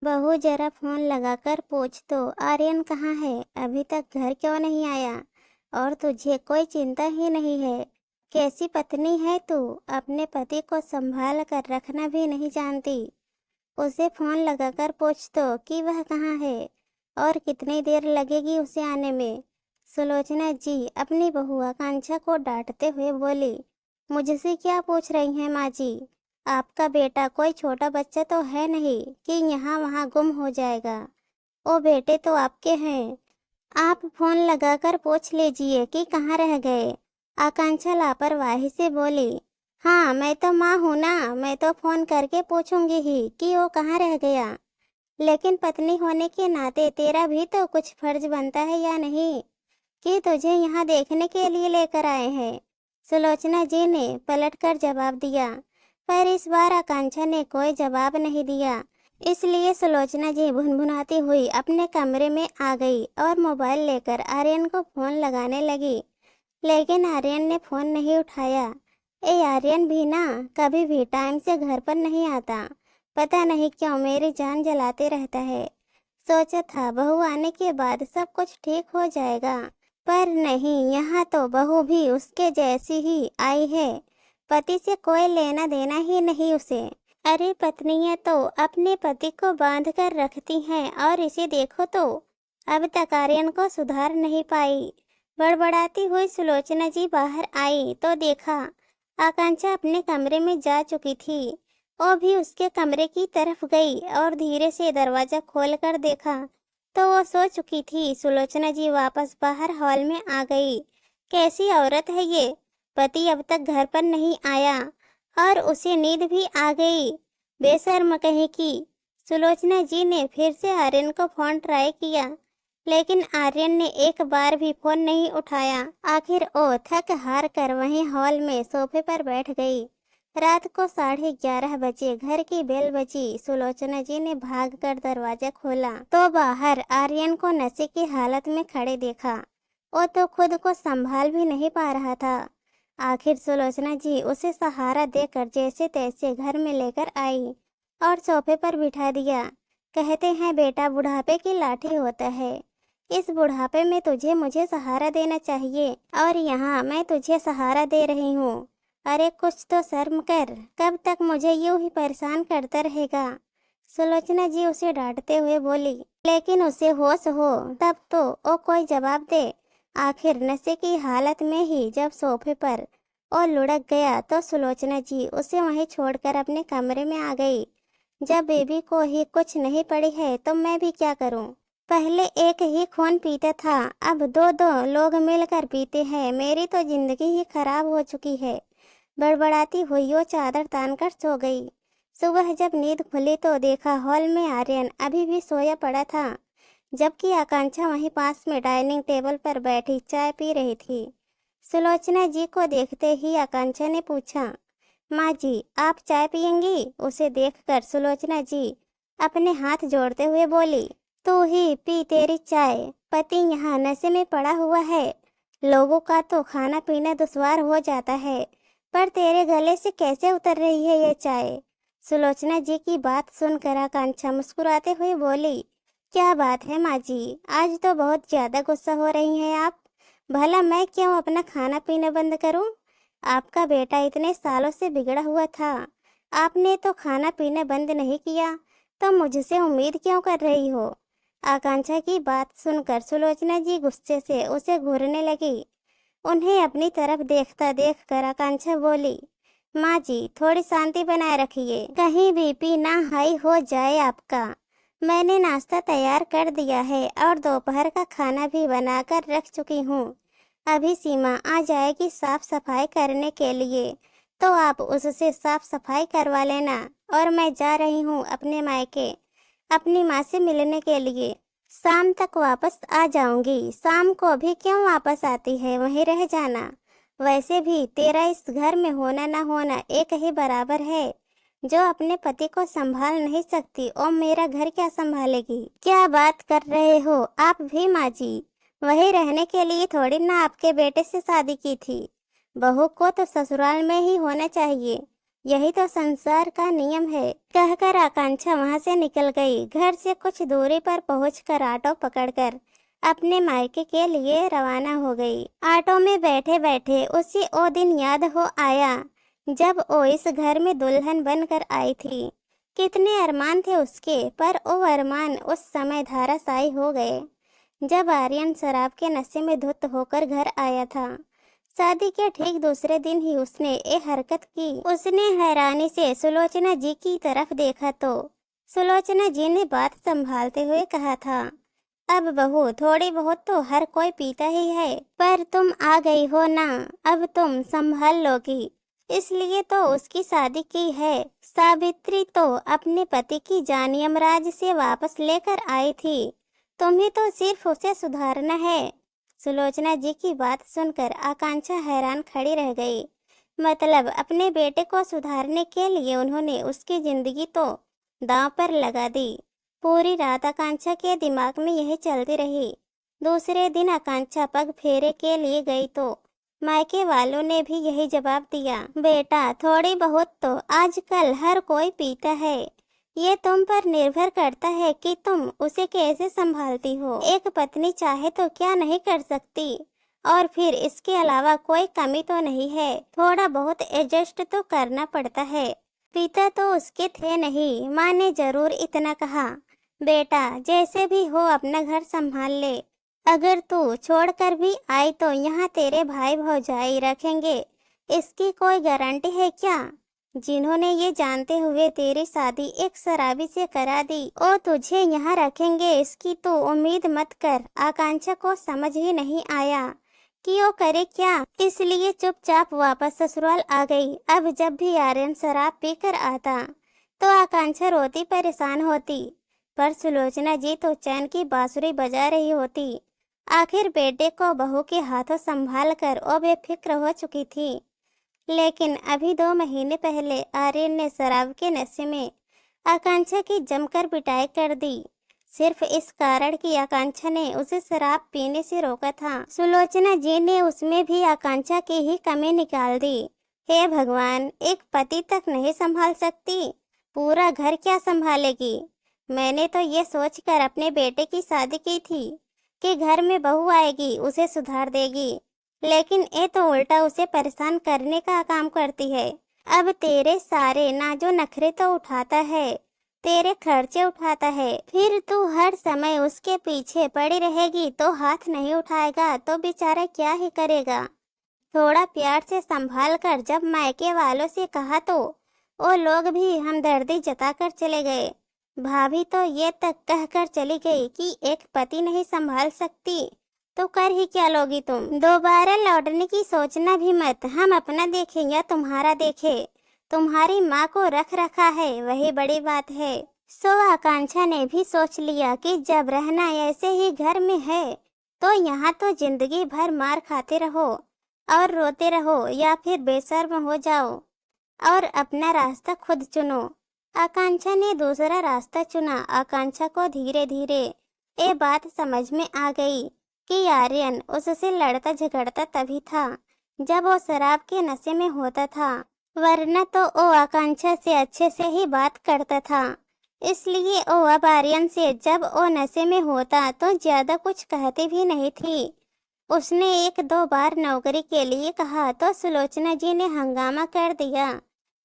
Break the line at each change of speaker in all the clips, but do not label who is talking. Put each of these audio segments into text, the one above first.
बहू जरा फोन लगाकर पूछ तो आर्यन कहाँ है, अभी तक घर क्यों नहीं आया। और तुझे कोई चिंता ही नहीं है। कैसी पत्नी है तू, अपने पति को संभाल कर रखना भी नहीं जानती। उसे फोन लगाकर पूछ तो कि वह कहाँ है और कितनी देर लगेगी उसे आने में। सुलोचना जी अपनी बहू आकांक्षा को डांटते हुए बोली, मुझसे क्या पूछ रही हैं माँ जी। आपका बेटा कोई छोटा बच्चा तो है नहीं कि यहाँ वहाँ गुम हो जाएगा। ओ बेटे तो आपके हैं, आप फोन लगाकर पूछ लीजिए कि कहाँ रह गए। आकांक्षा लापरवाही से बोली, हाँ मैं तो माँ हूँ ना, मैं तो फोन करके पूछूंगी ही कि वो कहाँ रह गया। लेकिन पत्नी होने के नाते तेरा भी तो कुछ फर्ज बनता है या नहीं, कि तुझे यहाँ देखने के लिए लेकर आए हैं। सुलोचना जी ने पलटकर जवाब दिया, पर इस बार आकांक्षा ने कोई जवाब नहीं दिया। इसलिए सुलोचना जी भुनभुनाती हुई अपने कमरे में आ गई और मोबाइल लेकर आर्यन को फोन लगाने लगी। लेकिन आर्यन ने फोन नहीं उठाया। आर्यन भी ना कभी भी टाइम से घर पर नहीं आता, पता नहीं क्यों मेरी जान जलाते रहता है। सोचा था बहू आने के बाद सब कुछ ठीक हो जाएगा, पर नहीं, यहाँ तो बहू भी उसके जैसी ही आई है। पति से कोई लेना देना ही नहीं उसे। अरे पत्नियां तो अपने पति को बांध कर रखती हैं, और इसे देखो तो अब तक आर्यन को सुधार नहीं पाई। बड़बड़ाती हुई सुलोचना जी बाहर आई तो देखा आकांक्षा अपने कमरे में जा चुकी थी। वो भी उसके कमरे की तरफ गई और धीरे से दरवाजा खोलकर देखा तो वो सो चुकी थी। सुलोचना जी वापस बाहर हॉल में आ गई। कैसी औरत है ये, पति अब तक घर पर नहीं आया और उसे नींद भी आ गई, बेशर्म कहीं की। सुलोचना जी ने फिर से आर्यन को फोन ट्राई किया, लेकिन आर्यन ने एक बार भी फोन नहीं उठाया। आखिर वो थक हार कर वहीं हॉल में सोफे पर बैठ गई। रात को 11:30 बजे घर की बेल बजी। सुलोचना जी ने भागकर दरवाजा खोला तो बाहर आर्यन को नशे की हालत में खड़े देखा। वो तो खुद को संभाल भी नहीं पा रहा था। आखिर सुलोचना जी उसे सहारा देकर जैसे तैसे घर में लेकर आई और सोफे पर बिठा दिया। कहते हैं बेटा बुढ़ापे की लाठी होता है, इस बुढ़ापे में तुझे मुझे सहारा देना चाहिए, और यहाँ मैं तुझे सहारा दे रही हूँ। अरे कुछ तो शर्म कर, कब तक मुझे यूं ही परेशान करता रहेगा। सुलोचना जी उसे डांटते हुए बोली, लेकिन उसे होश हो तब तो वो कोई जवाब दे। आखिर नशे की हालत में ही जब सोफे पर और लुढ़क गया तो सुलोचना जी उसे वहीं छोड़कर अपने कमरे में आ गई। जब बेबी को ही कुछ नहीं पड़ी है तो मैं भी क्या करूं। पहले एक ही खून पीता था, अब दो दो लोग मिलकर पीते हैं। मेरी तो जिंदगी ही खराब हो चुकी है। बड़बड़ाती हुई वो चादर तानकर सो गई। सुबह जब नींद खुली तो देखा हॉल में आर्यन अभी भी सोया पड़ा था, जबकि आकांक्षा वहीं पास में डाइनिंग टेबल पर बैठी चाय पी रही थी। सुलोचना जी को देखते ही आकांक्षा ने पूछा, माँ जी आप चाय पियेंगी? उसे देखकर सुलोचना जी अपने हाथ जोड़ते हुए बोली, तू ही पी तेरी चाय, पति यहाँ नशे में पड़ा हुआ है। लोगों का तो खाना पीना दुश्वार हो जाता है, पर तेरे गले से कैसे उतर रही है ये चाय। सुलोचना जी की बात सुनकर आकांक्षा मुस्कुराते हुए बोली, क्या बात है माँ जी, आज तो बहुत ज्यादा गुस्सा हो रही हैं आप। भला मैं क्यों अपना खाना पीना बंद करूं? आपका बेटा इतने सालों से बिगड़ा हुआ था, आपने तो खाना पीना बंद नहीं किया, तो मुझसे उम्मीद क्यों कर रही हो? आकांक्षा की बात सुनकर सुलोचना जी गुस्से से उसे घूरने लगी। उन्हें अपनी तरफ देखता देखकर आकांक्षा बोली, माँ जी थोड़ी शांति बनाए रखिए, कहीं बीपी ना हाई हो जाए आपका। मैंने नाश्ता तैयार कर दिया है और दोपहर का खाना भी बनाकर रख चुकी हूँ। अभी सीमा आ जाएगी साफ सफाई करने के लिए, तो आप उससे साफ सफाई करवा लेना। और मैं जा रही हूँ अपने मायके अपनी माँ से मिलने के लिए, शाम तक वापस आ जाऊंगी। शाम को भी क्यों वापस आती है, वहीं रह जाना। वैसे भी तेरा इस घर में होना ना होना एक ही बराबर है। जो अपने पति को संभाल नहीं सकती और मेरा घर क्या संभालेगी? क्या बात कर रहे हो आप भी माँ जी? वही रहने के लिए थोड़ी ना आपके बेटे से शादी की थी। बहू को तो ससुराल में ही होना चाहिए। यही तो संसार का नियम है। कहकर आकांक्षा वहां से निकल गई। घर से कुछ दूरी पर पहुंचकर ऑटो पकड़कर अपने मायके के लिए रवाना हो गई। ऑटो में बैठे बैठे उसे वो दिन याद हो आया जब वो इस घर में दुल्हन बनकर आई थी। कितने अरमान थे उसके, पर वो अरमान उस समय धाराशायी हो गए जब आर्यन शराब के नशे में धुत होकर घर आया था। शादी के ठीक दूसरे दिन ही उसने ये हरकत की। उसने हैरानी से सुलोचना जी की तरफ देखा तो सुलोचना जी ने बात संभालते हुए कहा था, अब बहू थोड़ी बहुत तो हर कोई पीता ही है, पर तुम आ गई हो ना, अब तुम संभाल लोगी, इसलिए तो उसकी शादी की है। सावित्री तो अपने पति की जान यमराज से वापस लेकर आई थी, तुम्हें तो सिर्फ उसे सुधारना है। सुलोचना जी की बात सुनकर आकांक्षा हैरान खड़ी रह गई। मतलब अपने बेटे को सुधारने के लिए उन्होंने उसकी जिंदगी तो दांव पर लगा दी। पूरी रात आकांक्षा के दिमाग में यही चलती रही। दूसरे दिन आकांक्षा पग फेरे के लिए गई तो मायके वालों ने भी यही जवाब दिया, बेटा थोड़ी बहुत तो आजकल हर कोई पीता है, ये तुम पर निर्भर करता है कि तुम उसे कैसे संभालती हो। एक पत्नी चाहे तो क्या नहीं कर सकती, और फिर इसके अलावा कोई कमी तो नहीं है, थोड़ा बहुत एडजस्ट तो करना पड़ता है। पिता तो उसके थे नहीं, माँ ने जरूर इतना कहा, बेटा जैसे भी हो अपना घर संभाल ले, अगर तू छोड़कर भी आई तो यहाँ तेरे भाई भौजाई रखेंगे, इसकी कोई गारंटी है क्या? जिन्होंने ये जानते हुए तेरी शादी एक शराबी से करा दी, और तुझे यहाँ रखेंगे, इसकी तो उम्मीद मत कर। आकांक्षा को समझ ही नहीं आया कि वो करे क्या, इसलिए चुपचाप वापस ससुराल आ गई। अब जब भी आर्यन शराब पीकर आता तो आकांक्षा रोती परेशान होती, पर सुलोचना जी तो चैन की बांसुरी बजा रही होती। आखिर बेटे को बहू के हाथों संभाल कर वो बेफिक्र हो चुकी थी। लेकिन अभी 2 महीने पहले आर्यन ने शराब के नशे में आकांक्षा की जमकर पिटाई कर दी, सिर्फ इस कारण कि आकांक्षा ने उसे शराब पीने से रोका था। सुलोचना जी ने उसमें भी आकांक्षा की ही कमी निकाल दी। हे भगवान, एक पति तक नहीं संभाल सकती, पूरा घर क्या संभालेगी। मैंने तो ये सोचकर अपने बेटे की शादी की थी कि घर में बहू आएगी उसे सुधार देगी, लेकिन ये तो उल्टा उसे परेशान करने का काम करती है। अब तेरे सारे नाजो नखरे तो उठाता है, तेरे खर्चे उठाता है, फिर तू हर समय उसके पीछे पड़ी रहेगी तो हाथ नहीं उठाएगा तो बेचारा क्या ही करेगा। थोड़ा प्यार से संभाल कर जब मायके वालों से कहा तो वो लोग भी हमदर्दी जताकर चले गए। भाभी तो ये तक कहकर चली गई कि एक पति नहीं संभाल सकती तो कर ही क्या लोगी तुम। दोबारा लौटने की सोचना भी मत, हम अपना देखें या तुम्हारा देखे, तुम्हारी माँ को रख रखा है वही बड़ी बात है। सो आकांक्षा ने भी सोच लिया कि जब रहना ऐसे ही घर में है तो यहाँ तो जिंदगी भर मार खाते रहो और रोते रहो, या फिर बेशर्म हो जाओ और अपना रास्ता खुद चुनो। आकांक्षा ने दूसरा रास्ता चुना। आकांक्षा को धीरे धीरे ये बात समझ में आ गई कि आर्यन उससे लड़ता झगड़ता तभी था जब वो शराब के नशे में होता था, वरना तो वो आकांक्षा से अच्छे से ही बात करता था। इसलिए वो अब आर्यन से जब वो नशे में होता तो ज्यादा कुछ कहती भी नहीं थी। उसने 1-2 बार नौकरी के लिए कहा तो सुलोचना जी ने हंगामा कर दिया।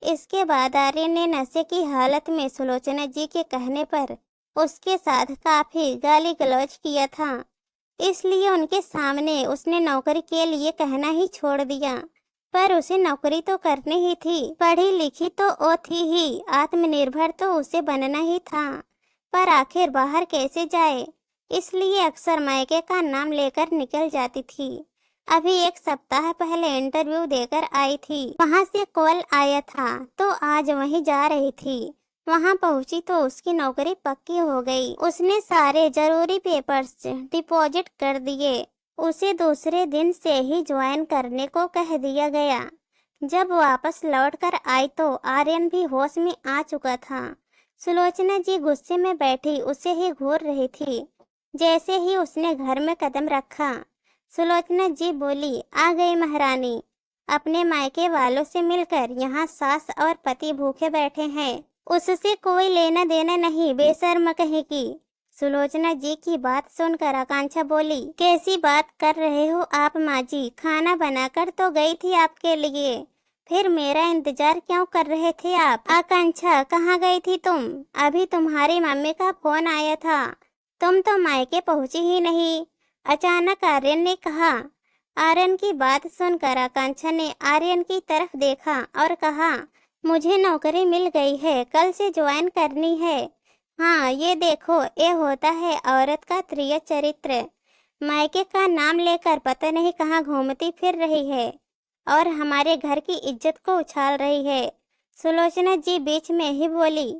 इसके बाद आर्यन ने नशे की हालत में सुलोचना जी के कहने पर उसके साथ काफी गाली गलौज किया था, इसलिए उनके सामने उसने नौकरी के लिए कहना ही छोड़ दिया। पर उसे नौकरी तो करनी ही थी, पढ़ी लिखी तो वो थी ही, आत्मनिर्भर तो उसे बनना ही था, पर आखिर बाहर कैसे जाए, इसलिए अक्सर मायके का नाम लेकर निकल जाती थी। अभी 1 सप्ताह पहले इंटरव्यू देकर आई थी, वहां से कॉल आया था तो आज वहीं जा रही थी। वहां पहुंची तो उसकी नौकरी पक्की हो गई। उसने सारे जरूरी पेपर्स डिपॉजिट कर दिए। उसे दूसरे दिन से ही ज्वाइन करने को कह दिया गया। जब वापस लौटकर आई तो आर्यन भी होश में आ चुका था। सुलोचना जी गुस्से में बैठी उसे ही घूर रही थी। जैसे ही उसने घर में कदम रखा, सुलोचना जी बोली, आ गई महारानी। अपने मायके वालों से मिलकर यहाँ सास और पति भूखे बैठे हैं, उससे कोई लेना देना नहीं, बेशर्म कहेगी। सुलोचना जी की बात सुनकर आकांक्षा बोली, कैसी बात कर रहे हो आप माँ जी, खाना बनाकर तो गई थी आपके लिए, फिर मेरा इंतजार क्यों कर रहे थे आप? आकांक्षा, कहाँ गई थी तुम? अभी तुम्हारी मम्मी का फोन आया था, तुम तो मायके पहुंची ही नहीं, अचानक आर्यन ने कहा। आर्यन की बात सुनकर आकांक्षा ने आर्यन की तरफ देखा और कहा, मुझे नौकरी मिल गई है, कल से ज्वाइन करनी है। हाँ, ये देखो, ये होता है औरत का प्रिय चरित्र। मायके का नाम लेकर पता नहीं कहाँ घूमती फिर रही है और हमारे घर की इज्जत को उछाल रही है। सुलोचना जी बीच में ही बोली,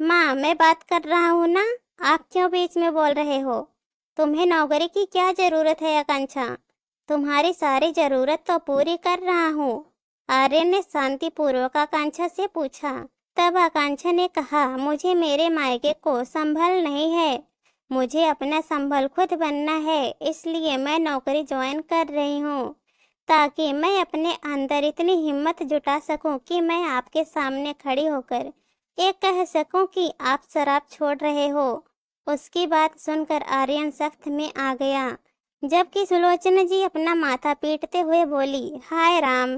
माँ मैं बात कर रहा हूँ ना, आप क्यों बीच में बोल रहे हो? तुम्हें नौकरी की क्या जरूरत है आकांक्षा? तुम्हारी सारी जरूरत तो पूरी कर रहा हूँ। आर्यन ने शांतिपूर्वक आकांक्षा से पूछा। तब आकांक्षा ने कहा, मुझे मेरे मायके को संभल नहीं है, मुझे अपना संभल खुद बनना है, इसलिए मैं नौकरी ज्वाइन कर रही हूँ, ताकि मैं अपने अंदर इतनी हिम्मत जुटा सकूं कि मैं आपके सामने खड़ी होकर ये कह सकूं कि आप शराब छोड़ रहे हो। उसकी बात सुनकर आर्यन सख्त में आ गया, जबकि सुलोचना जी अपना माथा पीटते हुए बोली, हाय राम,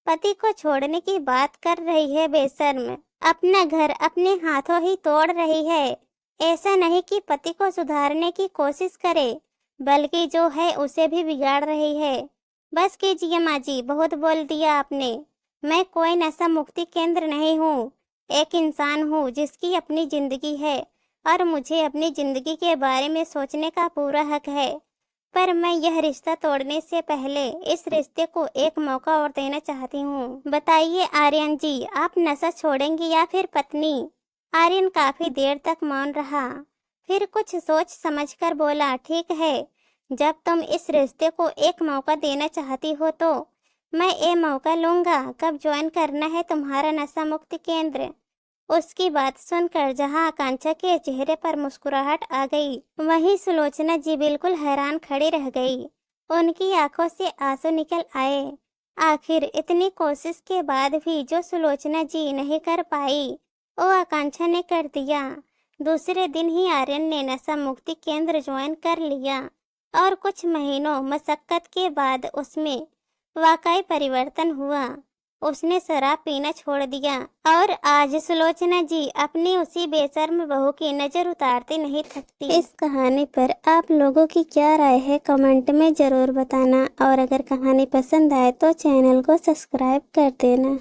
पति को छोड़ने की बात कर रही है बेशर्म, अपना घर अपने हाथों ही तोड़ रही है। ऐसा नहीं कि पति को सुधारने की कोशिश करे, बल्कि जो है उसे भी बिगाड़ रही है। बस कीजिए माँ जी, बहुत बोल दिया आपने। मैं कोई नशा मुक्ति केंद्र नहीं हूँ, एक इंसान हूँ जिसकी अपनी जिंदगी है और मुझे अपनी जिंदगी के बारे में सोचने का पूरा हक है। पर मैं यह रिश्ता तोड़ने से पहले इस रिश्ते को एक मौका और देना चाहती हूँ। बताइए आर्यन जी, आप नशा छोड़ेंगे या फिर पत्नी? आर्यन काफी देर तक मौन रहा, फिर कुछ सोच समझकर बोला, ठीक है, जब तुम इस रिश्ते को एक मौका देना चाहती हो तो मैं ये मौका लूंगा। कब ज्वाइन करना है तुम्हारा नशा मुक्ति केंद्र? उसकी बात सुनकर जहां आकांक्षा के चेहरे पर मुस्कुराहट आ गई, वहीं सुलोचना जी बिल्कुल हैरान खड़ी रह गई। उनकी आंखों से आंसू निकल आए। आखिर इतनी कोशिश के बाद भी जो सुलोचना जी नहीं कर पाई, वो आकांक्षा ने कर दिया। दूसरे दिन ही आर्यन ने नशा मुक्ति केंद्र ज्वाइन कर लिया और कुछ महीनों मशक्कत के बाद उसमें वाकई परिवर्तन हुआ। उसने शराब पीना छोड़ दिया और आज सुलोचना जी अपनी उसी बेशर्म बहू की नजर उतारते नहीं थकती। इस कहानी पर आप लोगों की क्या राय है कमेंट में जरूर बताना, और अगर कहानी पसंद आए तो चैनल को सब्सक्राइब कर देना।